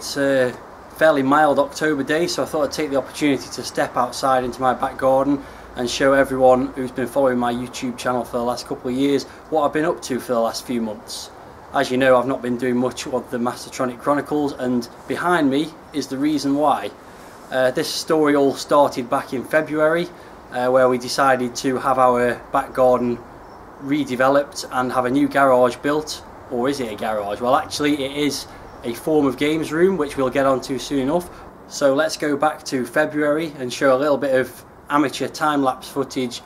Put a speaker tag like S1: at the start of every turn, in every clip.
S1: It's a fairly mild October day, so I thought I'd take the opportunity to step outside into my back garden and show everyone who's been following my YouTube channel for the last couple of years what I've been up to for the last few months. As you know, I've not been doing much of the Mastertronic Chronicles, and behind me is the reason why. This story all started back in February, where we decided to have our back garden redeveloped and have a new garage built. Or is it a garage? Well, actually it is a form of games room, which we'll get onto soon enough. So let's go back to February and show a little bit of amateur time-lapse footage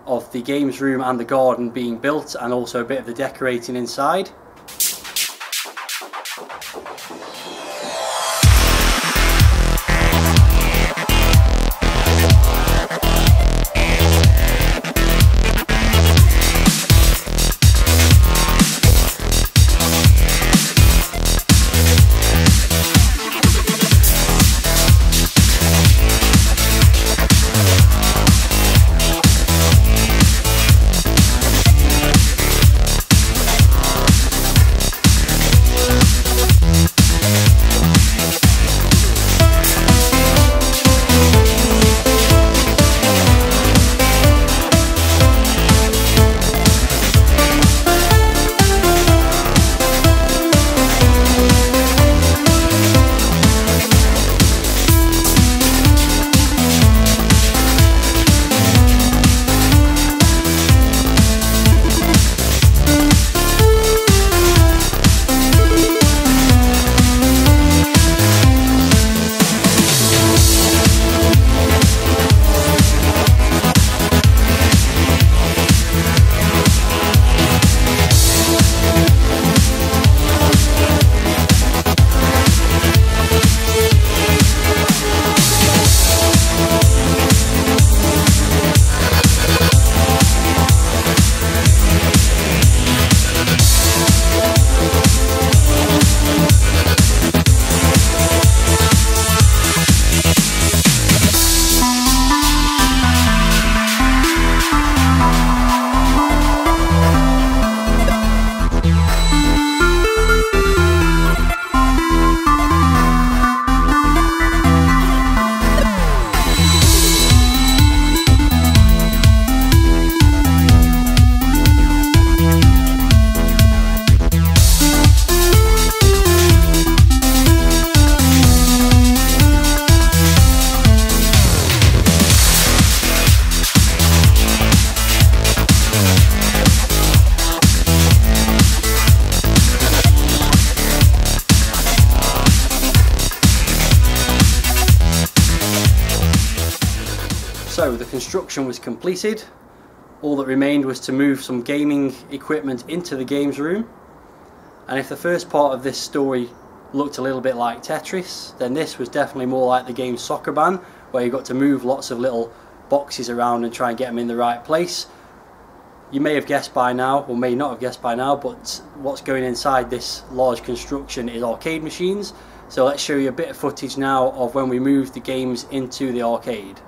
S1: of the games room and the garden being built, and also a bit of the decorating inside. So the construction was completed. All that remained was to move some gaming equipment into the games room. And if the first part of this story looked a little bit like Tetris, then this was definitely more like the game Soccerban, where you got to move lots of little boxes around and try and get them in the right place. You may have guessed by now, or may not have guessed by now, but what's going inside this large construction is arcade machines. So let's show you a bit of footage now of when we moved the games into the arcade.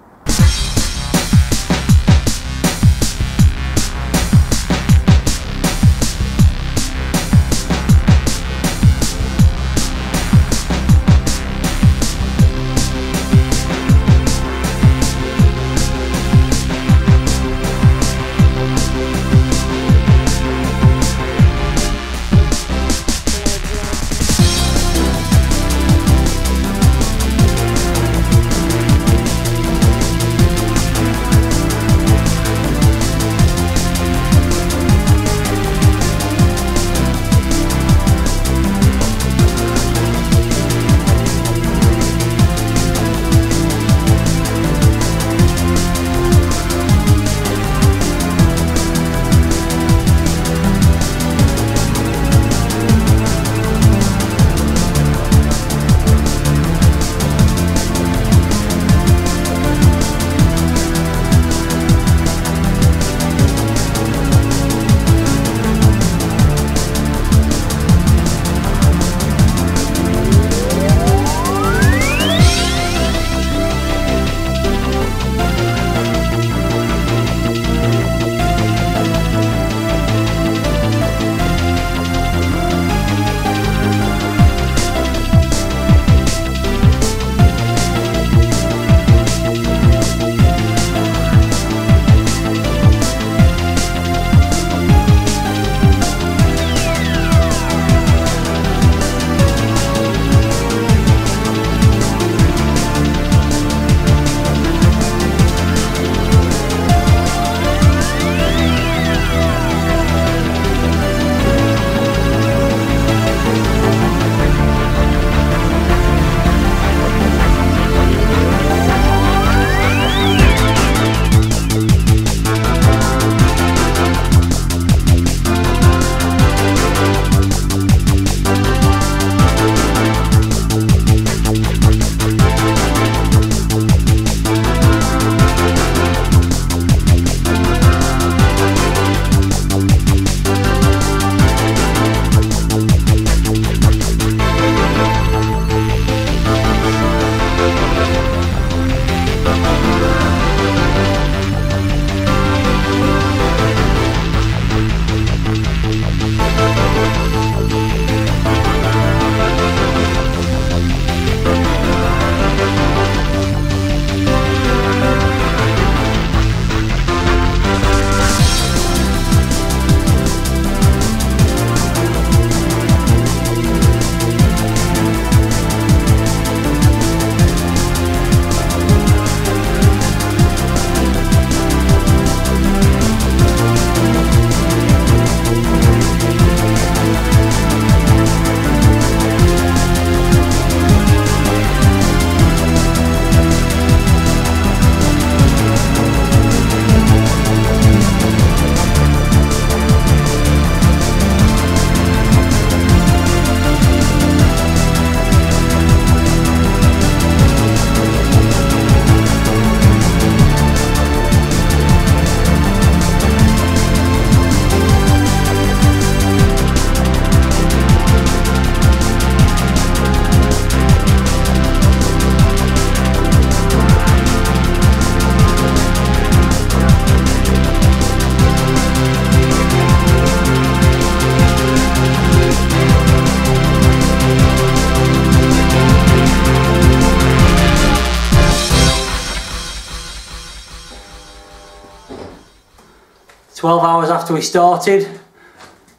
S1: 12 hours after we started,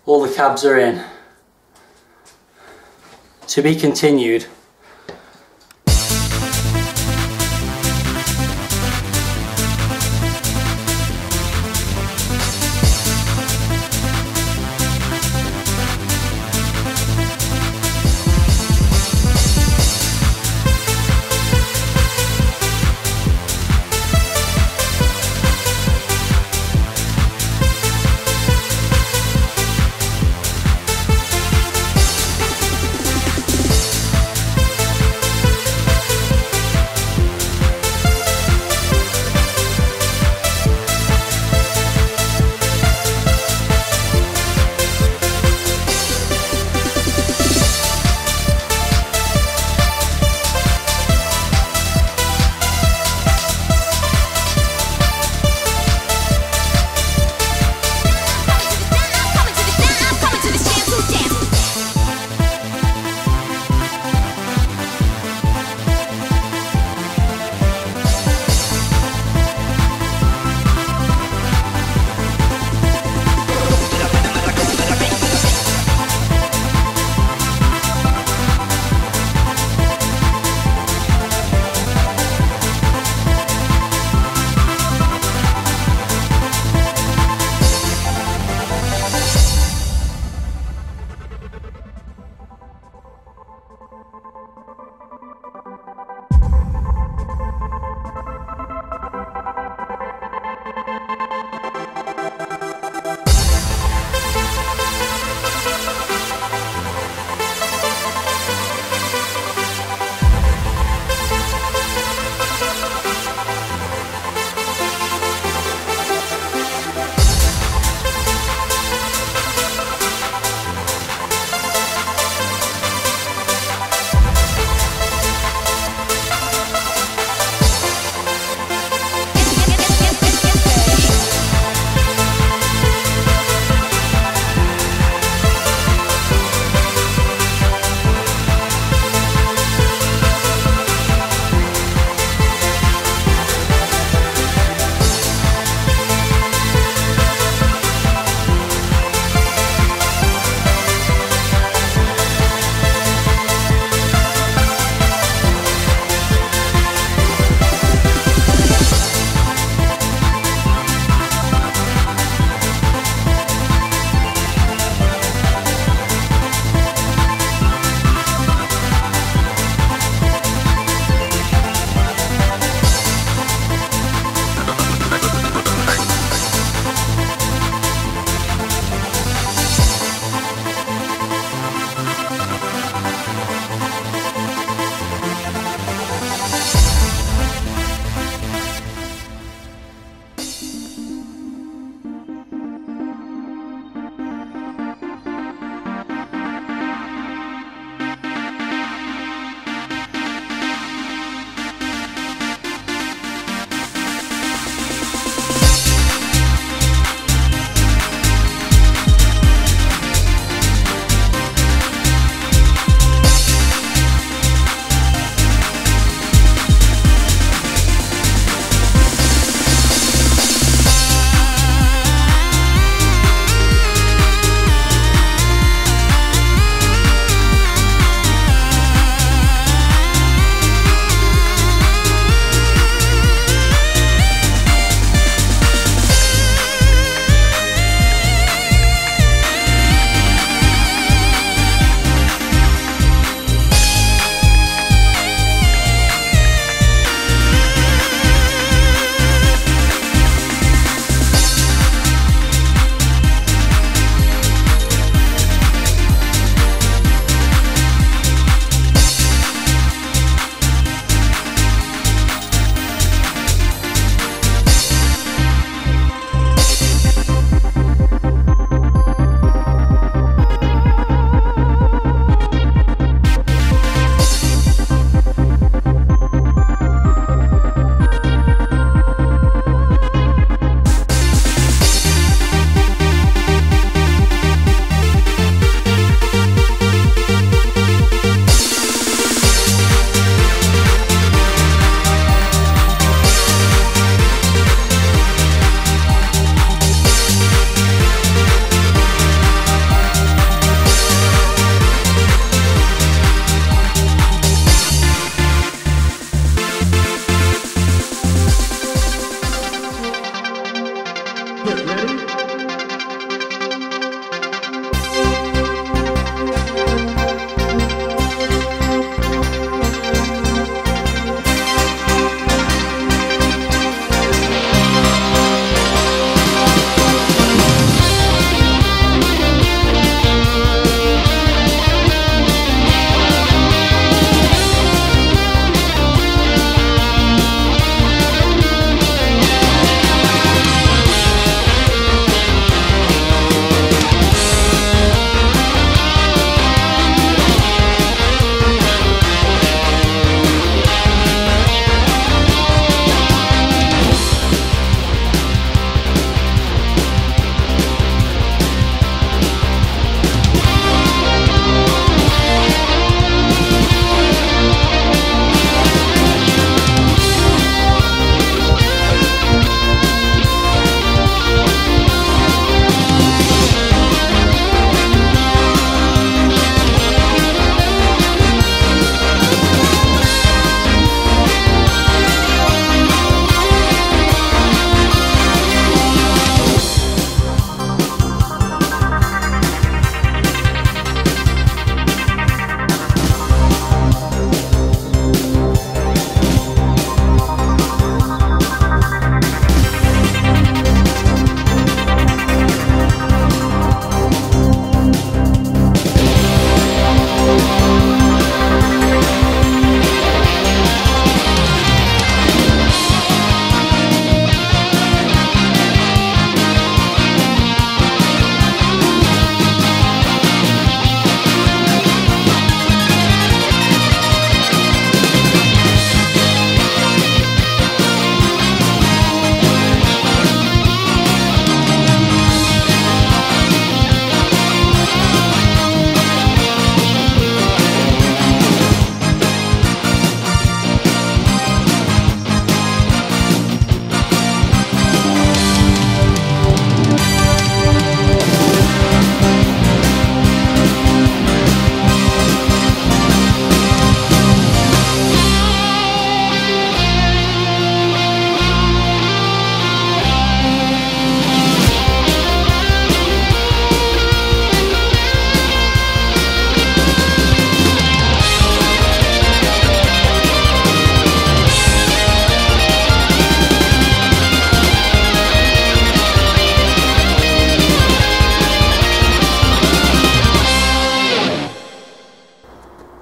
S1: all the cabs are in. To be continued.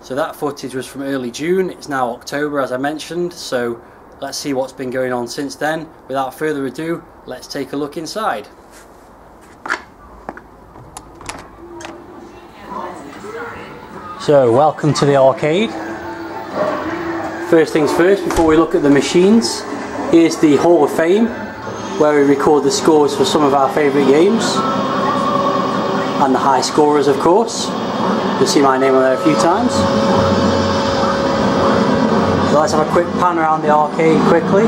S1: So that footage was from early June. It's now October, as I mentioned, so let's see what's been going on since then. Without further ado, let's take a look inside. So, welcome to the arcade. First things first, before we look at the machines, here's the Hall of Fame, where we record the scores for some of our favourite games, and the high scorers, of course. You'll see my name on there a few times. So let's have a quick pan around the arcade quickly.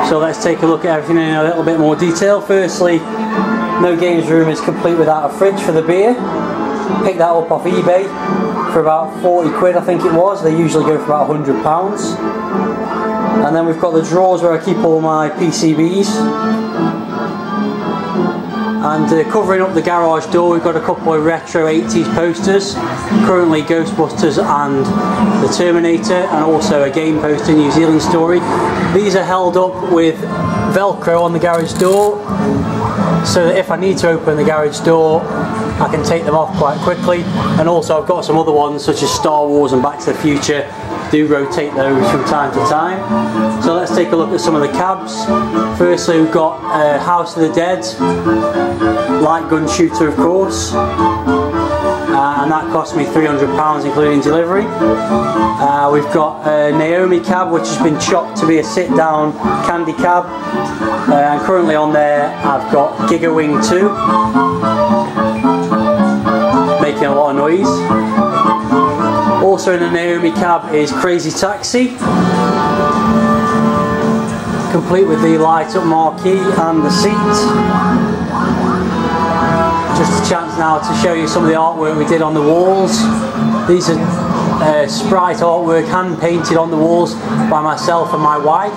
S1: So let's take a look at everything in a little bit more detail. Firstly, no games room is complete without a fridge for the beer. Picked that up off eBay for about 40 quid, I think it was. They usually go for about £100. And then we've got the drawers where I keep all my PCBs. And covering up the garage door, we've got a couple of retro 80s posters. Currently Ghostbusters and the Terminator, and also a game poster, New Zealand Story. These are held up with Velcro on the garage door, so that if I need to open the garage door, I can take them off quite quickly. And also I've got some other ones such as Star Wars and Back to the Future. Do rotate those from time to time. So let's take a look at some of the cabs. Firstly, we've got House of the Dead, light gun shooter, of course, and that cost me £300 including delivery. We've got a Naomi cab, which has been chopped to be a sit-down candy cab, and currently on there I've got Giga Wing 2, making a lot of noise. Also in the Naomi cab is Crazy Taxi, complete with the light up marquee and the seat. Just a chance now to show you some of the artwork we did on the walls. These are sprite artwork, hand painted on the walls by myself and my wife.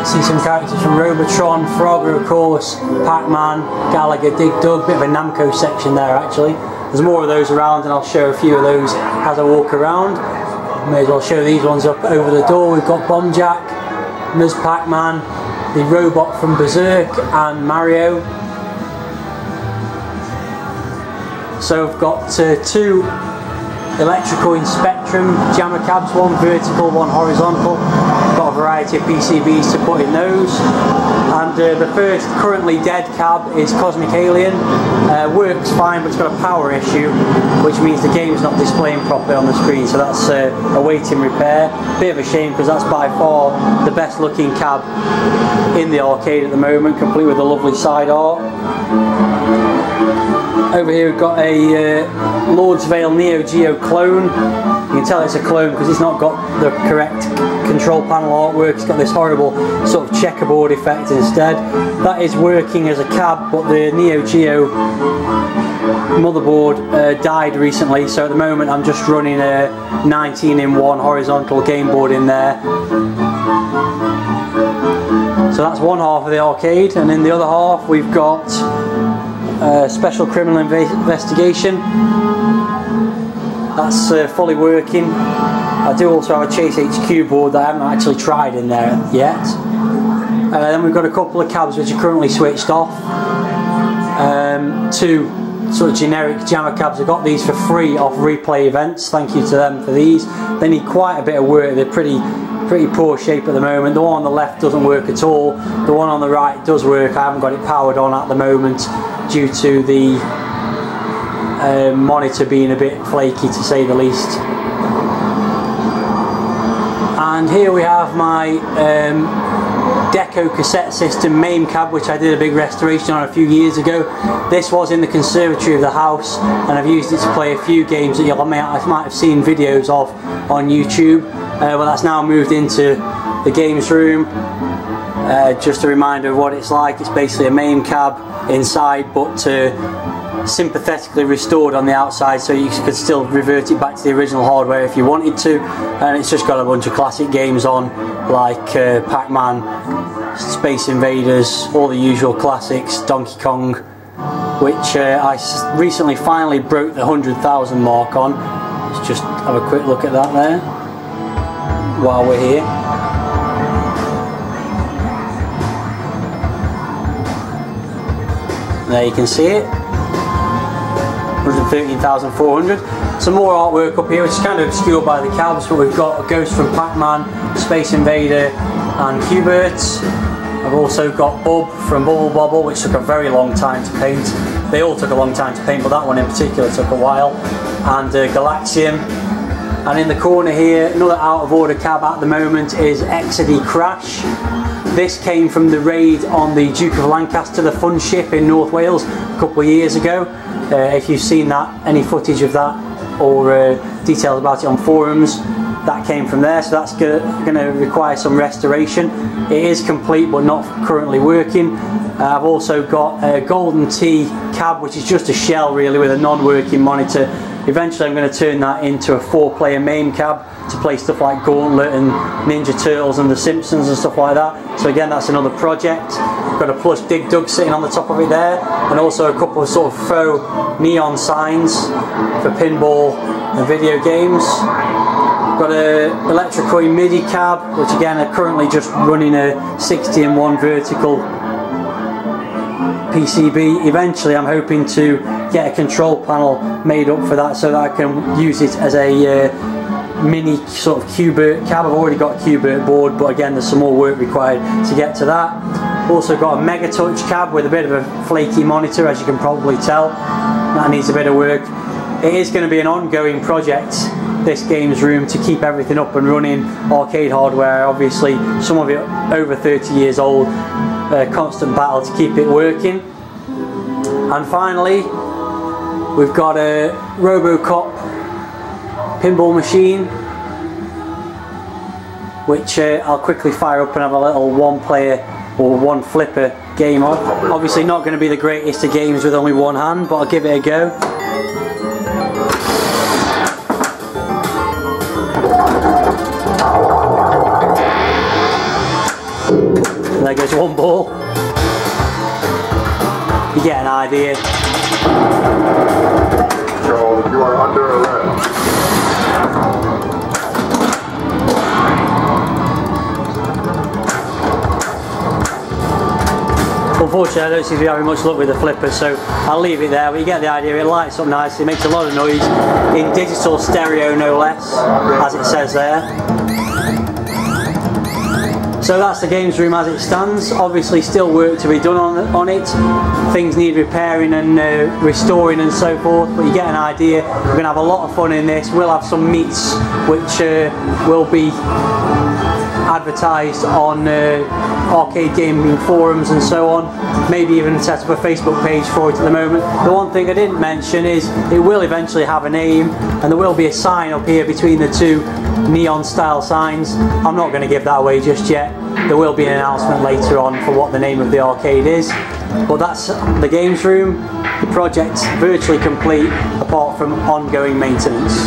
S1: See some characters from Robotron, Frogger of course, Pac-Man, Gallagher, Dig Dug, bit of a Namco section there actually. There's more of those around and I'll show a few of those as I walk around. May as well show these ones up over the door. We've got Bomb Jack, Ms. Pac-Man, the robot from Berserk and Mario. So I've got two electrical in Spectrum jammer cabs, one vertical, one horizontal. Got a variety of PCBs to put in those. And the first currently dead cab is Cosmic Alien. Works fine, but it's got a power issue, which means the game's not displaying properly on the screen, so that's awaiting repair. Bit of a shame, because that's by far the best looking cab in the arcade at the moment, complete with a lovely side art. Over here we've got a Lordsvale Neo Geo clone. You can tell it's a clone because it's not got the correct control panel artwork. It's got this horrible sort of checkerboard effect instead. That is working as a cab, but the Neo Geo motherboard died recently, so at the moment I'm just running a 19-in-1 horizontal game board in there. So that's one half of the arcade, and in the other half we've got Special Criminal Investigation. That's fully working. I do also have a Chase HQ board that I haven't actually tried in there yet. Then we've got a couple of cabs which are currently switched off. Two sort of generic jammer cabs. I got these for free off Replay Events. Thank you to them for these. They need quite a bit of work. They're pretty poor shape at the moment. The one on the left doesn't work at all. The one on the right does work. I haven't got it powered on at the moment due to the monitor being a bit flaky, to say the least. And here we have my Deco cassette system MAME cab, which I did a big restoration on a few years ago. This was in the conservatory of the house, and I've used it to play a few games that you might have seen videos of on YouTube. Well, that's now moved into the games room. Just a reminder of what it's like. It's basically a MAME cab inside, but sympathetically restored on the outside, so you could still revert it back to the original hardware if you wanted to. And it's just got a bunch of classic games on, like Pac-Man, Space Invaders, all the usual classics, Donkey Kong, which I recently finally broke the 100,000 mark on. Let's just have a quick look at that there while we're here. There you can see it, 113,400. Some more artwork up here, which is kind of obscured by the cabs, but we've got a Ghost from Pac-Man, Space Invader and Q*bert. I've also got Bub from Bubble Bobble, which took a very long time to paint. They all took a long time to paint, but that one in particular took a while. And Galaxium. And in the corner here, another out of order cab at the moment is Exidy Crash. This came from the raid on the Duke of Lancaster, the fun ship in North Wales, a couple of years ago. If you've seen that, any footage of that or details about it on forums, that came from there, so that's going to require some restoration. It is complete but not currently working. I've also got a Golden Tee cab, which is just a shell really with a non-working monitor. Eventually I'm going to turn that into a 4-player MAME cab to play stuff like Gauntlet and Ninja Turtles and The Simpsons and stuff like that. So again, that's another project. Got a plush Dig Dug sitting on the top of it there, and also a couple of sort of faux neon signs for pinball and video games. Got a Electrocoin MIDI cab, which again are currently just running a 60-in-1 vertical PCB. Eventually I'm hoping to get a control panel made up for that so that I can use it as a mini sort of Q*bert cab. I've already got a Q*bert board, but again there's some more work required to get to that. Also got a Mega Touch cab with a bit of a flaky monitor, as you can probably tell. That needs a bit of work. It is going to be an ongoing project, this games room, to keep everything up and running. Arcade hardware, obviously some of it over 30 years old, constant battle to keep it working. And finally we've got a Robocop pinball machine, which I'll quickly fire up and have a little 1-player or 1-flipper game on. Obviously not going to be the greatest of games with only one hand, but I'll give it a go. There goes one ball. You get an idea.
S2: Charles, you are under arrest.
S1: Unfortunately, I don't seem to be having much luck with the flipper, so I'll leave it there, but you get the idea. It lights up nicely, it makes a lot of noise, in digital stereo no less, as it says there. So that's the games room as it stands. Obviously still work to be done on it. Things need repairing and restoring and so forth, but you get an idea. We're going to have a lot of fun in this. We'll have some meets which will be advertised on arcade gaming forums and so on. Maybe even set up a Facebook page for it at the moment. The one thing I didn't mention is it will eventually have a name, and there will be a sign up here between the two neon style signs. I'm not going to give that away just yet. There will be an announcement later on for what the name of the arcade is. But that's the games room. The project's virtually complete apart from ongoing maintenance.